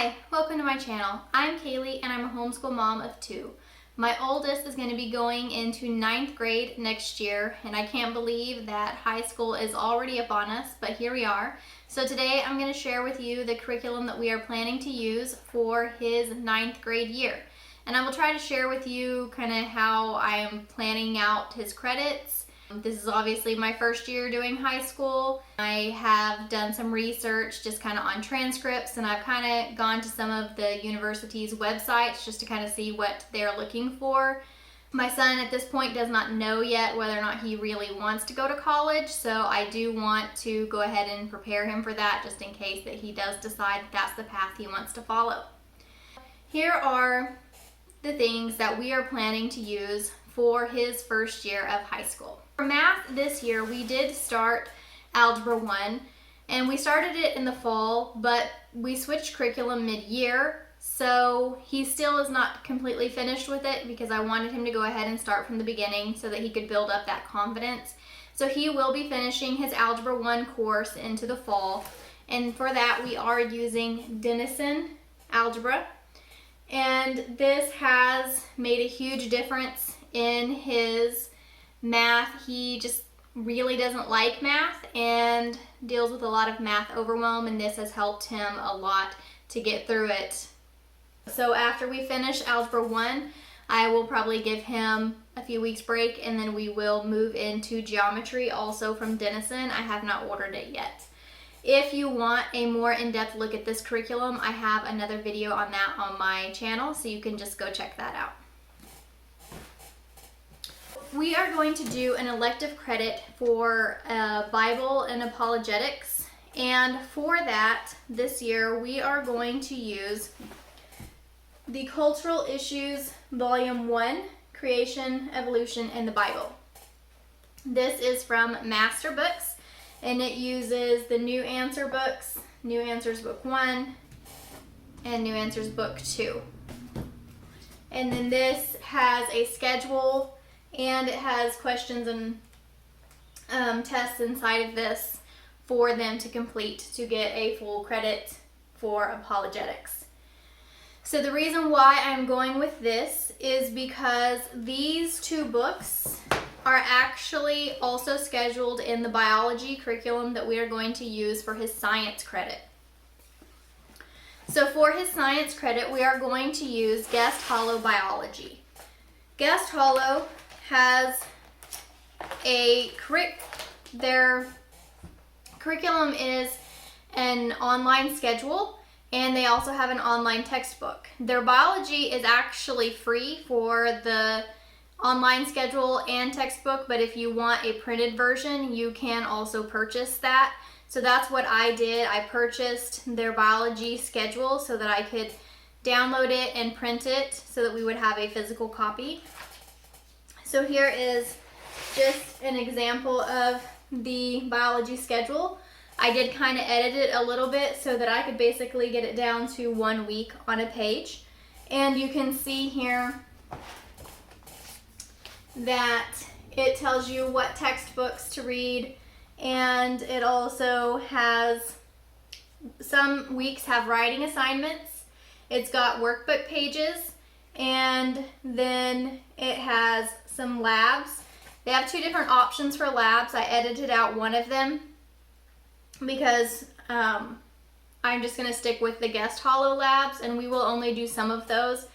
Hi, welcome to my channel. I'm Kaylee and I'm a homeschool mom of two. My oldest is going to be going into 9th grade next year, and I can't believe that high school is already upon us, but here we are. So today I'm going to share with you the curriculum that we are planning to use for his 9th grade year. And I will try to share with you kind of how I am planning out his credits. This is obviously my first year doing high school. I have done some research just kind of on transcripts, and I've kind of gone to some of the university's websites just to kind of see what they're looking for. My son at this point does not know yet whether or not he really wants to go to college, so I do want to go ahead and prepare him for that just in case that he does decide that that's the path he wants to follow. Here are the things that we are planning to use for his first year of high school. For math this year, we did start Algebra 1, and we started it in the fall, but we switched curriculum mid-year, so he still is not completely finished with it because I wanted him to go ahead and start from the beginning so that he could build up that confidence. So he will be finishing his Algebra 1 course into the fall, and for that we are using Denison Algebra, and this has made a huge difference in his math. He just really doesn't like math and deals with a lot of math overwhelm, and this has helped him a lot to get through it. So after we finish Algebra 1, I will probably give him a few weeks break, and then we will move into geometry also from Denison. I have not ordered it yet. If you want a more in-depth look at this curriculum, I have another video on that on my channel, so you can just go check that out. We are going to do an elective credit for Bible and apologetics, and for that this year we are going to use the Cultural Issues Volume 1, Creation, Evolution, and the Bible. This is from Master Books, and it uses the New Answer books, New Answers Book 1, and New Answers Book 2. And then this has a schedule, and it has questions and tests inside of this for them to complete to get a full credit for apologetics. So the reason why I'm going with this is because these two books are actually also scheduled in the biology curriculum that we are going to use for his science credit. So for his science credit, we are going to use Guest Hollow Biology. Guest Hollow has their curriculum is an online schedule, and they also have an online textbook. Their biology is actually free for the online schedule and textbook, but if you want a printed version, you can also purchase that. So that's what I did. I purchased their biology schedule so that I could download it and print it so that we would have a physical copy. So here is just an example of the biology schedule. I did kind of edit it a little bit so that I could basically get it down to 1 week on a page. And you can see here that it tells you what textbooks to read, and it also has, some weeks have writing assignments. It's got workbook pages, and then it has some labs. They have two different options for labs. I edited out one of them because I'm just going to stick with the Guest Hollow labs, and we will only do some of those.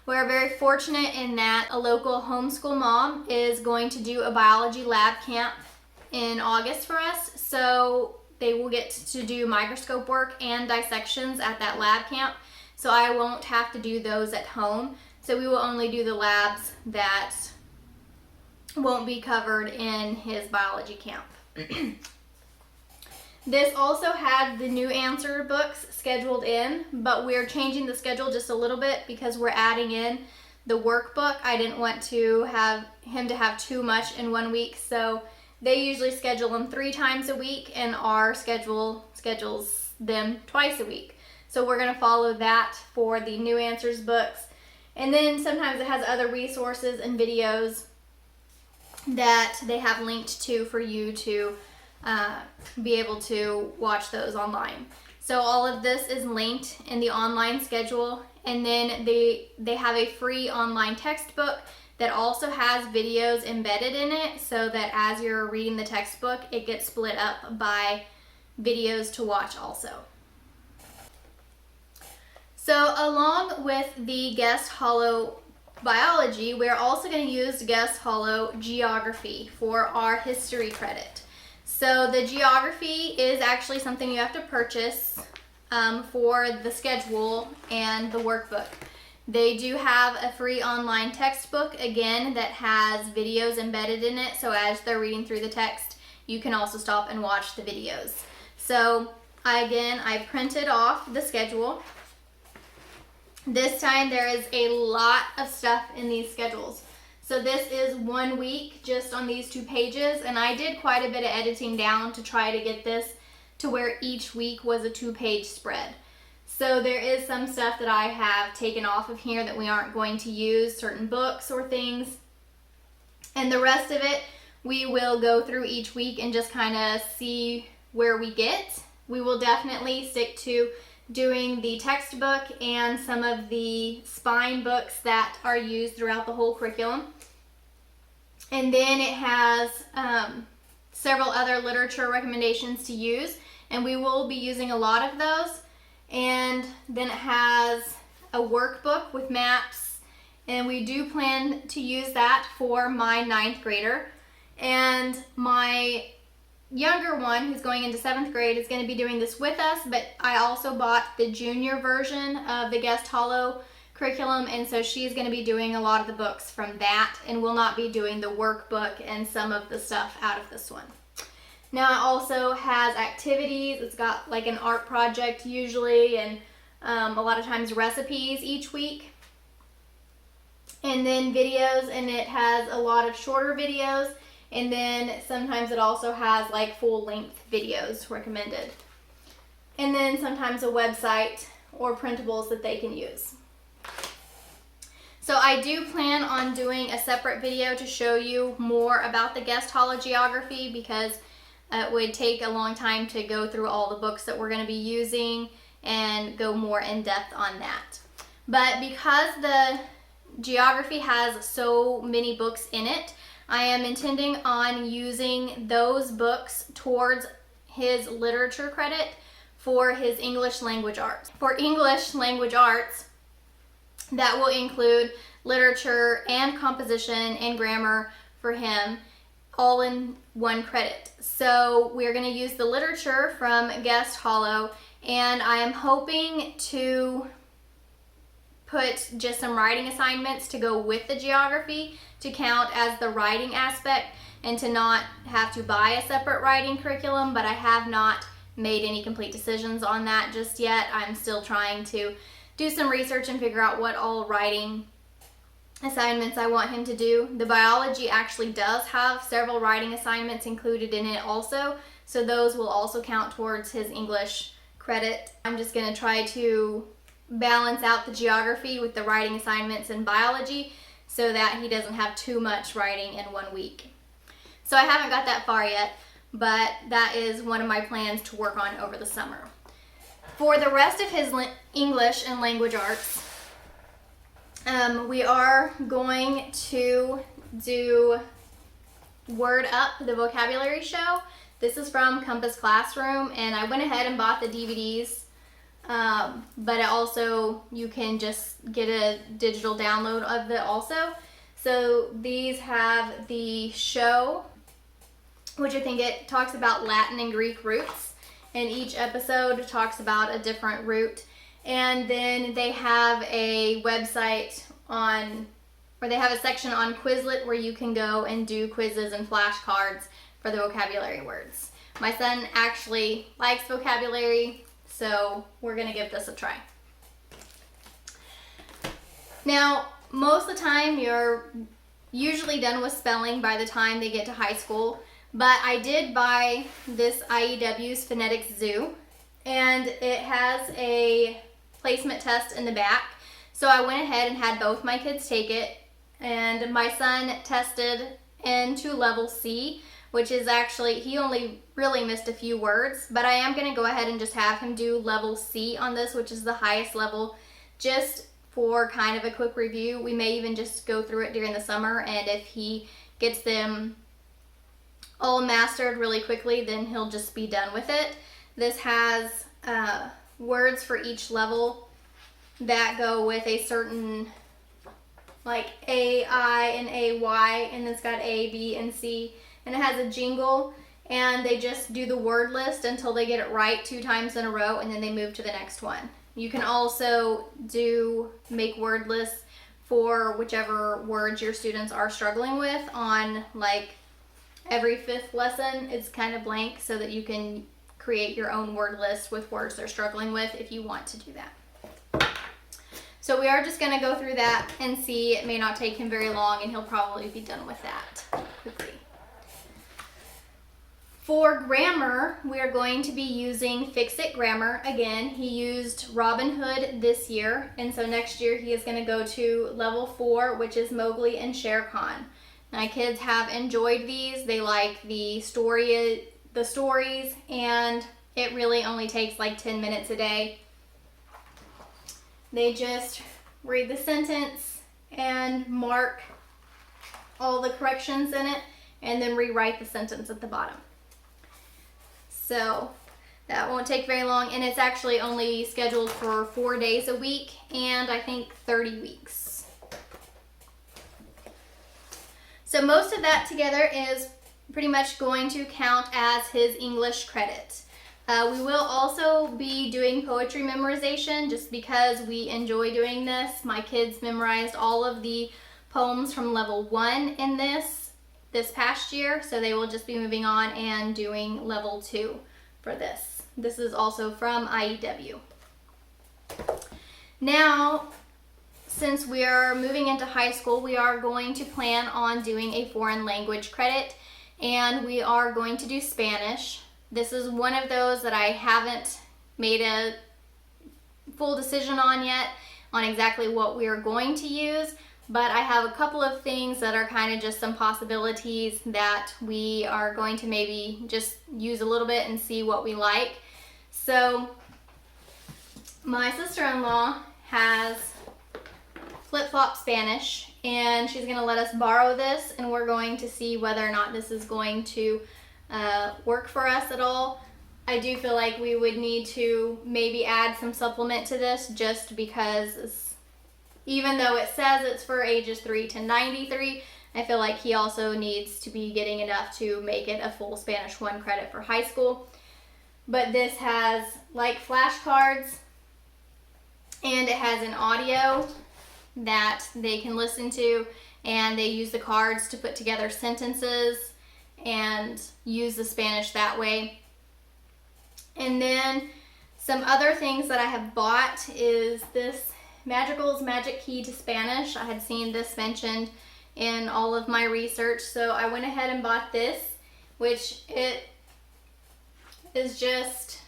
We're very fortunate in that a local homeschool mom is going to do a biology lab camp in August for us, so they will get to do microscope work and dissections at that lab camp, so I won't have to do those at home. So we will only do the labs that won't be covered in his biology camp. This also had the New Answer books scheduled in, but we're changing the schedule just a little bit because we're adding in the workbook. I didn't want to have him to have too much in 1 week, so they usually schedule them 3 times a week, and our schedule schedules them twice a week. So we're going to follow that for the New Answers books. And then sometimes it has other resources and videos that they have linked to for you to be able to watch those online. So all of this is linked in the online schedule, and then they have a free online textbook that also has videos embedded in it, so that as you're reading the textbook, it gets split up by videos to watch also. So along with the guest holo biology, we're also going to use guest holo geography for our history credit. So the geography is actually something you have to purchase for the schedule and the workbook. They do have a free online textbook, again, that has videos embedded in it, so as they're reading through the text, you can also stop and watch the videos. So I printed off the schedule. This time there is a lot of stuff in these schedules. So this is 1 week just on these 2 pages, and I did quite a bit of editing down to try to get this to where each week was a 2-page spread. So there is some stuff that I have taken off of here that we aren't going to use, certain books or things. And the rest of it, we will go through each week and just kind of see where we get. We will definitely stick to doing the textbook and some of the spine books that are used throughout the whole curriculum. And then it has several other literature recommendations to use, and we will be using a lot of those. And then it has a workbook with maps, and we do plan to use that for my 9th grader. And my younger one, who's going into 7th grade, is going to be doing this with us, but I also bought the junior version of the guest holo curriculum, and so she's going to be doing a lot of the books from that and will not be doing the workbook and some of the stuff out of this one. Now it also has activities. It's got like an art project usually, and a lot of times recipes each week. And then videos, and it has a lot of shorter videos, and then sometimes it also has like full-length videos recommended. And then sometimes a website or printables that they can use. So I do plan on doing a separate video to show you more about the guest holo geography, because it would take a long time to go through all the books that we're going to be using and go more in depth on that. But because the geography has so many books in it, I am intending on using those books towards his literature credit for his English language arts. For English language arts, that will include literature and composition and grammar for him, all in one credit. So we're going to use the literature from guest holo, and I am hoping to put just some writing assignments to go with the geography to count as the writing aspect, and to not have to buy a separate writing curriculum, but I have not made any complete decisions on that just yet. I'm still trying to do some research and figure out what all writing assignments I want him to do. The biology actually does have several writing assignments included in it also, so those will also count towards his English credit. I'm just going to try to balance out the geography with the writing assignments in biology so that he doesn't have too much writing in 1 week. So I haven't got that far yet, but that is one of my plans to work on over the summer. For the rest of his English and language arts, we are going to do Word Up, the vocabulary show. This is from Compass Classroom, and I went ahead and bought the DVDs, but also you can just get a digital download of it also. So these have the show, which I think it talks about Latin and Greek roots, and each episode talks about a different root. And then they have a website where they have a section on Quizlet where you can go and do quizzes and flashcards for the vocabulary words. My son actually likes vocabulary, so we're going to give this a try. Now, most of the time you're usually done with spelling by the time they get to high school, but I did buy this IEW's Phonetics Zoo, and it has a placement test in the back. So I went ahead and had both my kids take it, and my son tested into level C, which is actually, he only really missed a few words, but I am going to go ahead and just have him do level C on this, which is the highest level, just for kind of a quick review. We may even just go through it during the summer, and if he gets them all mastered really quickly, then he'll just be done with it. This has words for each level that go with a certain, like A, I, and A, Y, and it's got A, B, and C, and it has a jingle, and they just do the word list until they get it right 2 times in a row, and then they move to the next one. You can also make word lists for whichever words your students are struggling with on like every 5th lesson. It's kind of blank so that you can create your own word list with words they're struggling with if you want to do that. So we are just going to go through that and see. It may not take him very long, and he'll probably be done with that quickly. For grammar, we are going to be using Fix-It Grammar. Again, he used Robin Hood this year, and so next year he is going to go to level 4, which is Mowgli and Shere Khan. My kids have enjoyed these. They like the stories, and it really only takes like 10 minutes a day. They just read the sentence and mark all the corrections in it, and then rewrite the sentence at the bottom. So that won't take very long, and it's actually only scheduled for 4 days a week, and I think 30 weeks. So most of that together is pretty much going to count as his English credit. We will also be doing poetry memorization just because we enjoy doing this. My kids memorized all of the poems from level 1 in this past year, so they will just be moving on and doing level 2 for this. This is also from IEW. Now, since we are moving into high school, we are going to plan on doing a foreign language credit, and we are going to do Spanish. This is one of those that I haven't made a full decision on yet on exactly what we are going to use, but I have a couple of things that are kind of just some possibilities that we are going to maybe just use a little bit and see what we like. So my sister-in-law has Flip-Flop Spanish, and she's going to let us borrow this, and we're going to see whether or not this is going to work for us at all. I do feel like we would need to maybe add some supplement to this, just because even though it says it's for ages 3 to 93, I feel like he also needs to be getting enough to make it a full Spanish 1 credit for high school. But this has like flashcards, and it has an audio that they can listen to, and they use the cards to put together sentences and use the Spanish that way. And then some other things that I have bought is this Magical's Magic Key to Spanish. I had seen this mentioned in all of my research, so I went ahead and bought this, which it is just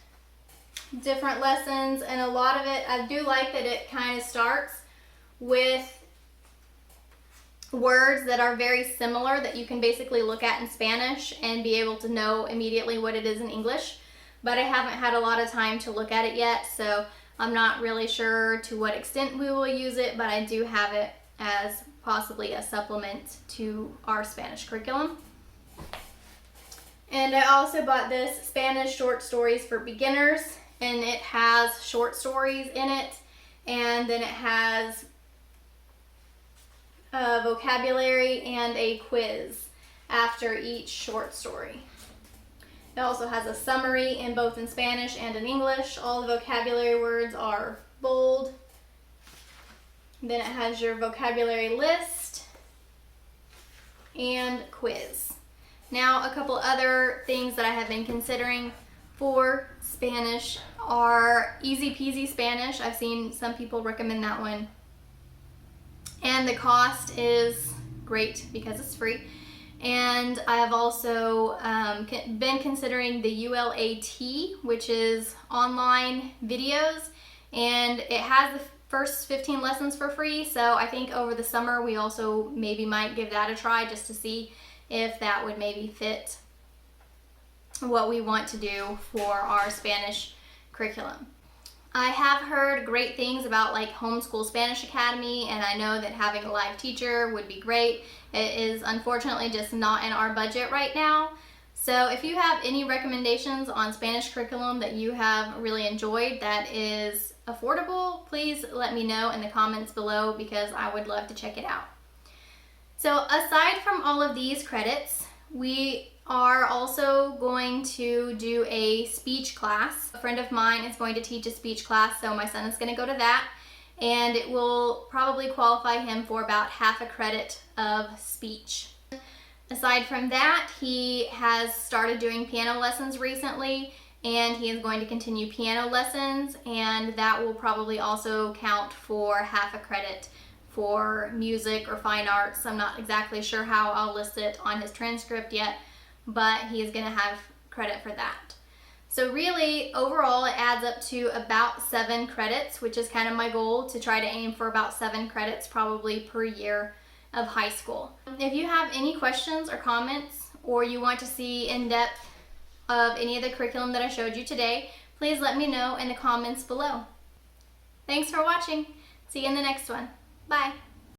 different lessons, and a lot of it, I do like that it kind of starts with words that are very similar that you can basically look at in Spanish and be able to know immediately what it is in English. But I haven't had a lot of time to look at it yet, so I'm not really sure to what extent we will use it, but I do have it as possibly a supplement to our Spanish curriculum. And I also bought this Spanish Short Stories for Beginners, and it has short stories in it, and then it has a vocabulary and a quiz after each short story. It also has a summary in both in Spanish and in English. All the vocabulary words are bold. Then it has your vocabulary list and quiz. Now, a couple other things that I have been considering for Spanish are Easy Peasy Spanish. I've seen some people recommend that one. And the cost is great because it's free. And I have also been considering the ULAT, which is online videos, and it has the first 15 lessons for free. So I think over the summer we also maybe might give that a try just to see if that would maybe fit what we want to do for our Spanish curriculum. I have heard great things about like Homeschool Spanish Academy, and I know that having a live teacher would be great. It is unfortunately just not in our budget right now. So if you have any recommendations on Spanish curriculum that you have really enjoyed that is affordable, please let me know in the comments below because I would love to check it out. So aside from all of these credits, we are also going to do a speech class. A friend of mine is going to teach a speech class, so my son is going to go to that, and it will probably qualify him for about half a credit of speech. Aside from that, he has started doing piano lessons recently, and he is going to continue piano lessons, and that will probably also count for half a credit for music or fine arts. I'm not exactly sure how I'll list it on his transcript yet, but he is going to have credit for that. So really, overall, it adds up to about 7 credits, which is kind of my goal, to try to aim for about 7 credits probably per year of high school. If you have any questions or comments, or you want to see in depth of any of the curriculum that I showed you today, please let me know in the comments below. Thanks for watching. See you in the next one. Bye.